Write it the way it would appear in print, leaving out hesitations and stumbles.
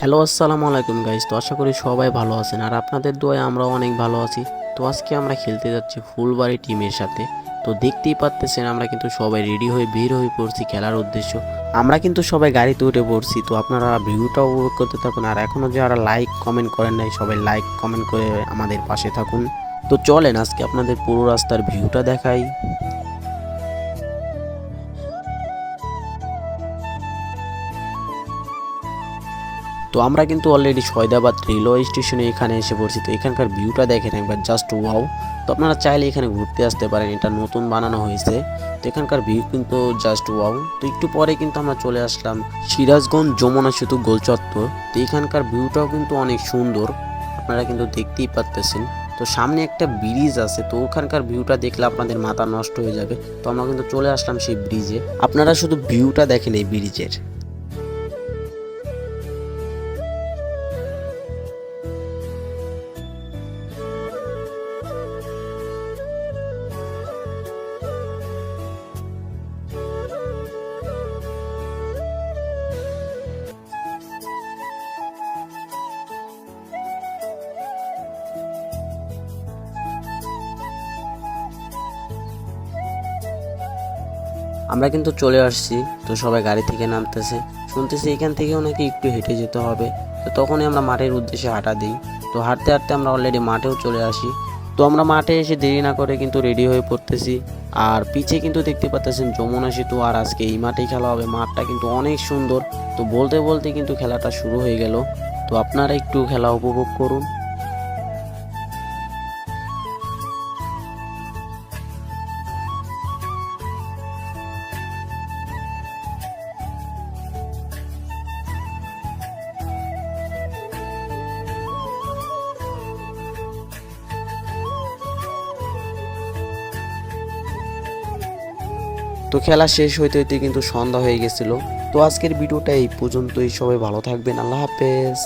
Hello আসসালামু আলাইকুম guys. তো আশা করি সবাই ভালো আছেন আর আপনাদের দোয়ায় আমরাও অনেক ভালো আছি। তো আজকে আমরা খেলতে যাচ্ছি ফুলবাড়ি টিমের সাথে। তো দেখতেই পাচ্তেছেন আমরা কিন্তু সবাই রেডি হয়ে বের হয়ে পড়ছি খেলার উদ্দেশ্য। আমরা কিন্তু সবাই গাড়িতে উঠে পড়ছি। তো আপনারা ভিউটা উপভোগ করতে থাকুন আর এখনও যারা লাইক কমেন্ট করেন নাই সবাই লাইক কমেন্ট করে আমাদের পাশে থাকুন। তো চলেন আজকে আপনাদের পুরো রাস্তার ভিউটা দেখাই। তো আমরা কিন্তু অলরেডি সয়দাবাদ রেলওয়ে স্টেশনে এখানে এসে পড়ছি। তো এখানকার ভিউটা দেখেন একবার, জাস্ট ওয়াও। তো আপনারা চাইলে এখানে ঘুরতে আসতে পারেন, এটা নতুন বানানো হয়েছে। তো এখানকার ভিউ কিন্তু জাস্ট ওয়াও। তো একটু পরে কিন্তু আমরা চলে আসলাম সিরাজগঞ্জ যমুনা সেতু গোল চত্বর। তো এখানকার ভিউটাও কিন্তু অনেক সুন্দর, আপনারা কিন্তু দেখতেই পাচ্তেছেন। তো সামনে একটা ব্রিজ আছে, তো ওখানকার ভিউটা দেখলে আপনাদের মাথা নষ্ট হয়ে যাবে। তো আমরা কিন্তু চলে আসলাম সেই ব্রিজে, আপনারা শুধু ভিউটা দেখেন এই ব্রিজের। আমরা কিন্তু চলে আসছি। তো সবাই গাড়ি থেকে নামতেছে, শুনতেছি এখান থেকেও নাকি একটু হেঁটে যেতে হবে। তো তখনই আমরা মাঠের উদ্দেশ্যে হাঁটা দিই। তো হাঁটতে হাঁটতে আমরা অলরেডি মাঠেও চলে আসি। তো আমরা মাঠে এসে দেরি না করে কিন্তু রেডি হয়ে পড়তেছি। আর পিছে কিন্তু দেখতে পাচ্তেছেন যমুনা সেতু, আর আজকে এই মাঠেই খেলা হবে। মাঠটা কিন্তু অনেক সুন্দর। তো বলতে বলতে কিন্তু খেলাটা শুরু হয়ে গেল। তো আপনারা একটু খেলা উপভোগ করুন। তো খেলা শেষ হইতে হইতে কিন্তু সন্ধ্যা হয়ে গেছিল। তো আজকের ভিডিওটা এই পর্যন্তই। সবাই ভালো থাকবেন, আল্লাহ হাফেজ।